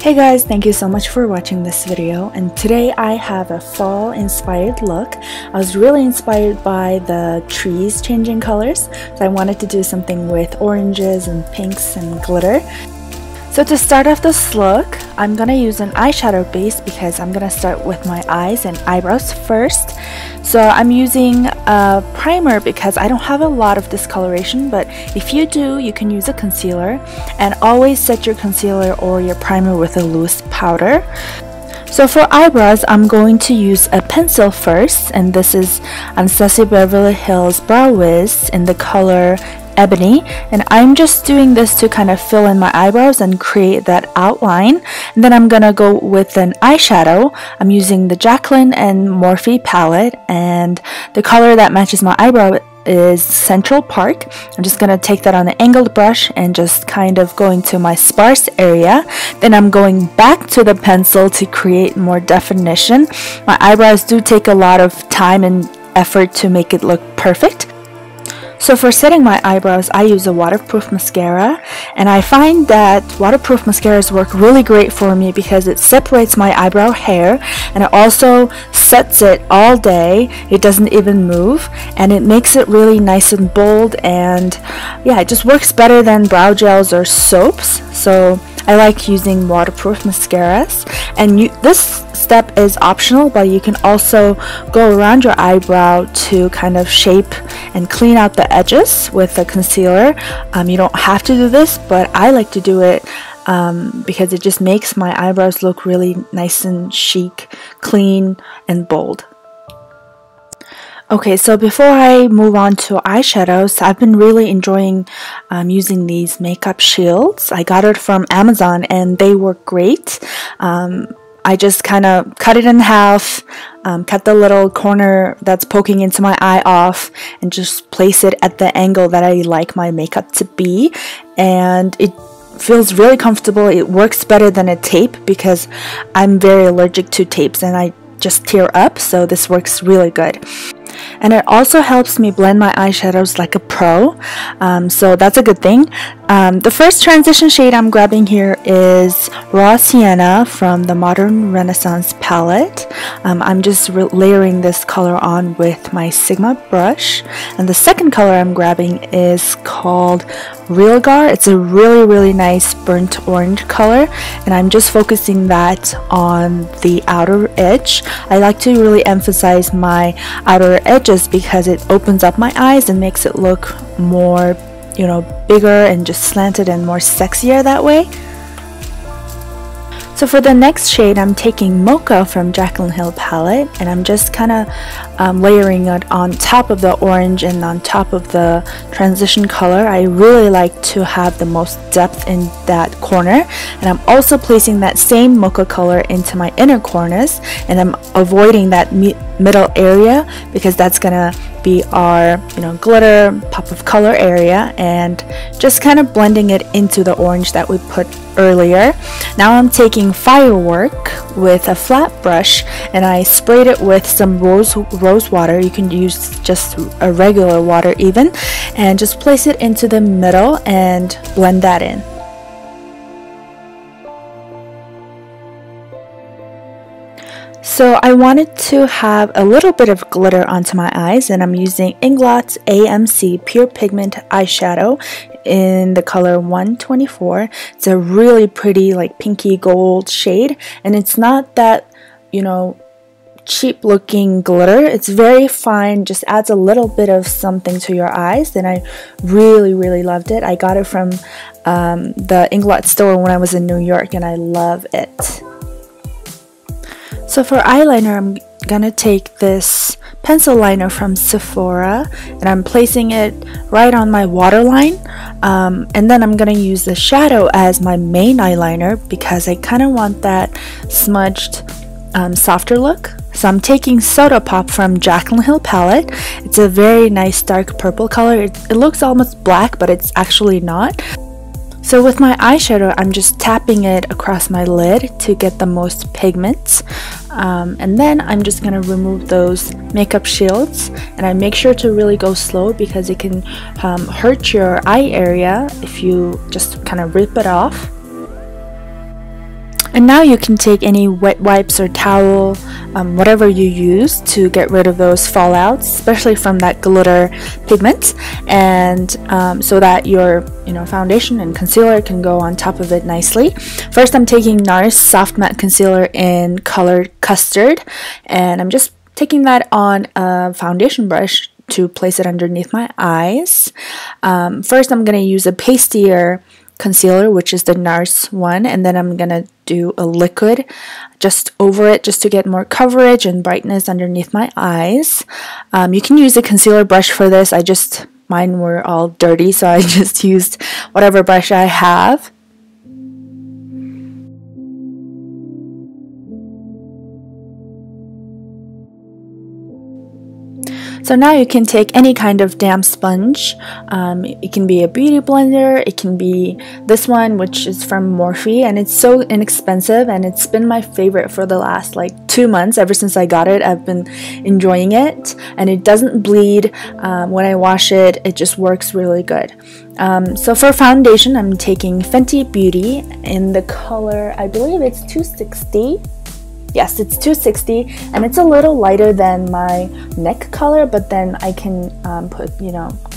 Hey guys, thank you so much for watching this video, and today I have a fall inspired look. I was really inspired by the trees changing colors, so I wanted to do something with oranges and pinks and glitter. So to start off this look, I'm gonna use an eyeshadow base because I'm gonna start with my eyes and eyebrows first. So I'm using a primer because I don't have a lot of discoloration, but if you do, you can use a concealer, and always set your concealer or your primer with a loose powder. So for eyebrows, I'm going to use a pencil first, and this is Anastasia Beverly Hills Brow Wiz in the color Ebony, and I'm just doing this to kind of fill in my eyebrows and create that outline. And then I'm gonna go with an eyeshadow. I'm using the Jaclyn and Morphe palette, and the color that matches my eyebrow is Central Park. I'm just gonna take that on an angled brush and just kind of go into my sparse area. Then I'm going back to the pencil to create more definition. My eyebrows do take a lot of time and effort to make it look perfect. So for setting my eyebrows, I use a waterproof mascara, and I find that waterproof mascaras work really great for me because it separates my eyebrow hair, and it also sets it all day. It doesn't even move, and it makes it really nice and bold, and yeah, it just works better than brow gels or soaps. So I like using waterproof mascaras, and this step is optional, but you can also go around your eyebrow to kind of shape and clean out the edges with a concealer. You don't have to do this, but I like to do it because it just makes my eyebrows look really nice and chic, clean, and bold. Okay, so before I move on to eyeshadows, I've been really enjoying using these makeup shields. I got it from Amazon and they work great. I just kind of cut it in half, cut the little corner that's poking into my eye off, and just place it at the angle that I like my makeup to be. And it feels really comfortable. It works better than a tape because I'm very allergic to tapes and I just tear up, so this works really good. And it also helps me blend my eyeshadows like a pro, so that's a good thing. The first transition shade I'm grabbing here is Raw Sienna from the Modern Renaissance palette. I'm just layering this color on with my Sigma brush. And the second color I'm grabbing is called Real Gar. It's a really nice burnt orange color, and I'm just focusing that on the outer edge. I like to really emphasize my outer edges because it opens up my eyes and makes it look more, you know, bigger and just slanted and more sexier that way. So for the next shade, I'm taking Mocha from Jaclyn Hill palette, and I'm just kind of layering it on top of the orange and on top of the transition color. I really like to have the most depth in that corner, and I'm also placing that same Mocha color into my inner corners, and I'm avoiding that middle area because that's gonna be our, you know, glitter pop of color area, and just kind of blending it into the orange that we put earlier. Now I'm taking Firework with a flat brush, and I sprayed it with some rose water. You can use just a regular water even, and just place it into the middle and blend that in. So I wanted to have a little bit of glitter onto my eyes, and I'm using Inglot's AMC Pure Pigment eyeshadow in the color 124. It's a really pretty like pinky gold shade, and it's not that, you know, cheap looking glitter. It's very fine, just adds a little bit of something to your eyes, and I really loved it. I got it from the Inglot store when I was in New York, and I love it. So for eyeliner, I'm gonna take this pencil liner from Sephora, and I'm placing it right on my waterline, and then I'm gonna use the shadow as my main eyeliner because I kind of want that smudged, softer look. So I'm taking Soda Pop from Jaclyn Hill palette. It's a very nice dark purple color. It looks almost black, but it's actually not. So with my eyeshadow, I'm just tapping it across my lid to get the most pigments. And then I'm just going to remove those makeup shields. And I make sure to really go slow because it can hurt your eye area if you just kind of rip it off. And now you can take any wet wipes or towel, whatever you use to get rid of those fallouts, especially from that glitter pigment, and so that your foundation and concealer can go on top of it nicely. First, I'm taking NARS Soft Matte Concealer in color Custard, and I'm just taking that on a foundation brush to place it underneath my eyes. First, I'm going to use a pastier concealer, which is the NARS one, and then I'm gonna do a liquid just over it, just to get more coverage and brightness underneath my eyes. You can use a concealer brush for this. Mine were all dirty, so I just used whatever brush I have. So now you can take any kind of damp sponge. It can be a beauty blender, it can be this one, which is from Morphe, and it's so inexpensive, and it's been my favorite for the last like 2 months. Ever since I got it, I've been enjoying it, and it doesn't bleed. When I wash it, it just works really good. So for foundation, I'm taking Fenty Beauty in the color, I believe it's 260. Yes, it's 260, and it's a little lighter than my neck color, but then I can put,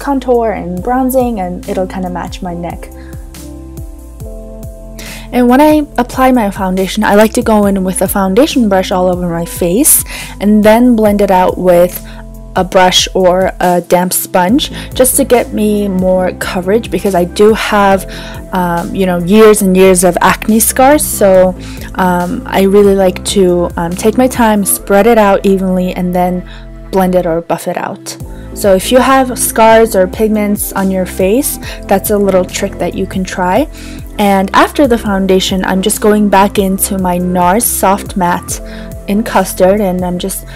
contour and bronzing, and it'll kind of match my neck. And when I apply my foundation, I like to go in with a foundation brush all over my face, and then blend it out with a brush or a damp sponge, just to get me more coverage, because I do have years and years of acne scars. So I really like to take my time, spread it out evenly, and then blend it or buff it out. So if you have scars or pigments on your face, that's a little trick that you can try. And after the foundation, I'm just going back into my NARS Soft Matte in Custard, and I'm just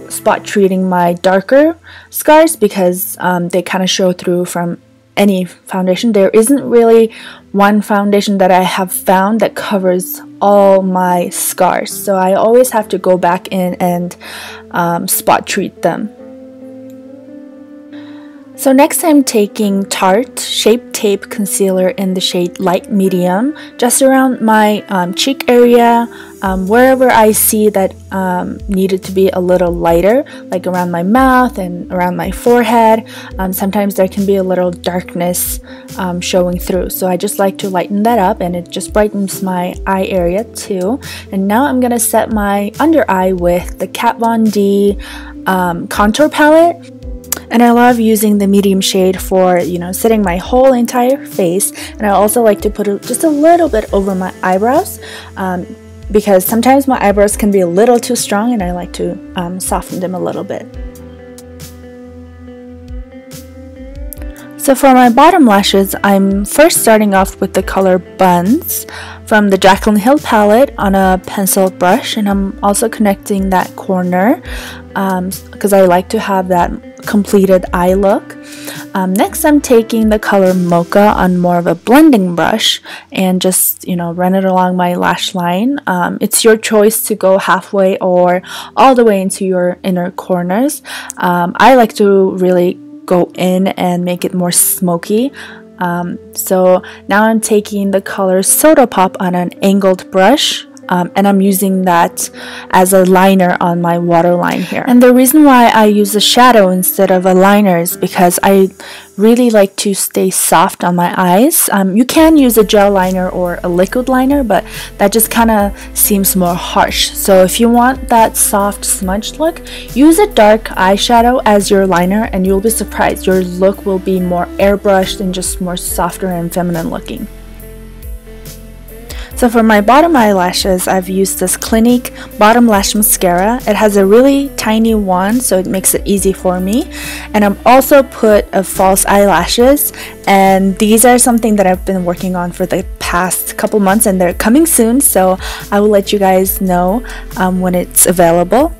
spot treating my darker scars, because they kind of show through from any foundation. There isn't really one foundation that I have found that covers all my scars, so I always have to go back in and spot treat them. So next, I'm taking Tarte Shape Tape Concealer in the shade Light Medium, just around my cheek area, wherever I see that needed to be a little lighter, like around my mouth and around my forehead. Sometimes there can be a little darkness showing through, so I just like to lighten that up, and it just brightens my eye area too. And now I'm gonna set my under eye with the Kat Von D contour palette. And I love using the medium shade for, setting my whole entire face. And I also like to put just a little bit over my eyebrows, because sometimes my eyebrows can be a little too strong, and I like to soften them a little bit. So for my bottom lashes, I'm first starting off with the color Buns from the Jaclyn Hill palette on a pencil brush, and I'm also connecting that corner because I like to have that completed eye look. Next, I'm taking the color Mocha on more of a blending brush and just run it along my lash line. It's your choice to go halfway or all the way into your inner corners. I like to really go in and make it more smoky. So now I'm taking the color Soda Pop on an angled brush, and I'm using that as a liner on my waterline here. And the reason why I use a shadow instead of a liner is because I really like to stay soft on my eyes. You can use a gel liner or a liquid liner, but that just kind of seems more harsh. So if you want that soft smudge look, use a dark eyeshadow as your liner, and you'll be surprised. Your look will be more airbrushed and just more softer and feminine looking. So for my bottom eyelashes, I've used this Clinique Bottom Lash Mascara. It has a really tiny wand, so it makes it easy for me. And I've also put a false eyelashes, and these are something that I've been working on for the past couple months, and they're coming soon, so I will let you guys know when it's available.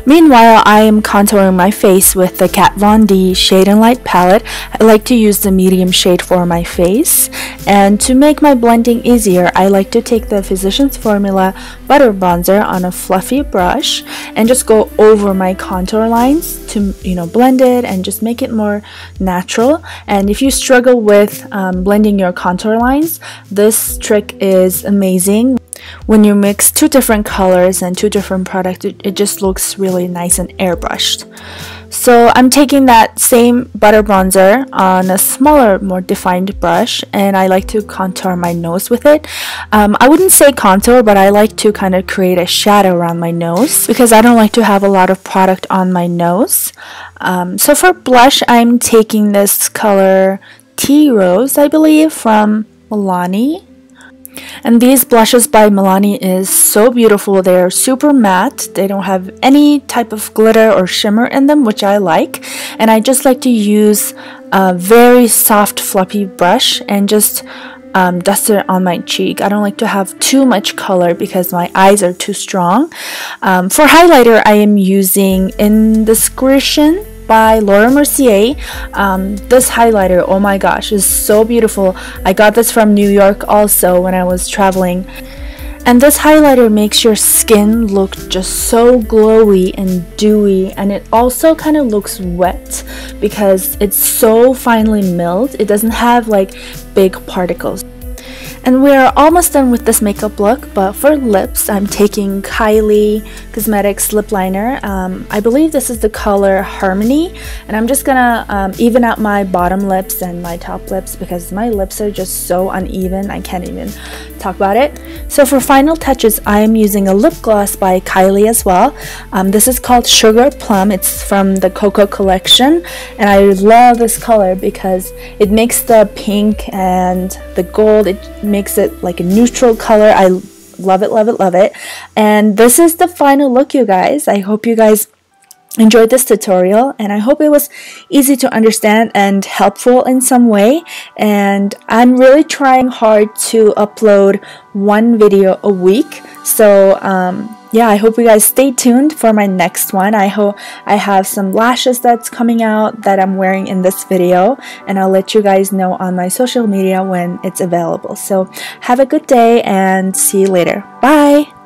Meanwhile, I am contouring my face with the Kat Von D Shade and Light palette. I like to use the medium shade for my face. And to make my blending easier, I like to take the Physicians Formula Butter Bronzer on a fluffy brush and just go over my contour lines to, blend it and just make it more natural. And if you struggle with blending your contour lines, this trick is amazing. When you mix two different colors and two different products, it just looks really nice and airbrushed. So I'm taking that same butter bronzer on a smaller, more defined brush, and I like to contour my nose with it. I wouldn't say contour, but I like to kind of create a shadow around my nose because I don't like to have a lot of product on my nose. So for blush, I'm taking this color Tea Rose, I believe, from Milani. And these blushes by Milani is so beautiful. They're super matte. They don't have any type of glitter or shimmer in them, which I like. And I just like to use a very soft fluffy brush and just dust it on my cheek. I don't like to have too much color because my eyes are too strong. For highlighter, I am using Indiscretion by Laura Mercier. This highlighter, oh my gosh, is so beautiful. I got this from New York also when I was traveling. And this highlighter makes your skin look just so glowy and dewy, and it also kind of looks wet because it's so finely milled. It doesn't have like big particles. And we're almost done with this makeup look, but for lips, I'm taking Kylie Cosmetics lip liner. I believe this is the color Harmony, and I'm just gonna even out my bottom lips and my top lips because my lips are just so uneven, I can't even talk about it. So for final touches, I'm using a lip gloss by Kylie as well. This is called Sugar Plum. It's from the Cocoa collection, and I love this color because it makes the pink and the gold, it makes it like a neutral color. I love it, love it, love it. And this is the final look, you guys. I hope you guys enjoyed this tutorial, and I hope it was easy to understand and helpful in some way. And I'm really trying hard to upload one video a week, so yeah, I hope you guys stay tuned for my next one. I hope I have some lashes that's coming out that I'm wearing in this video, and I'll let you guys know on my social media when it's available. So have a good day and see you later. Bye!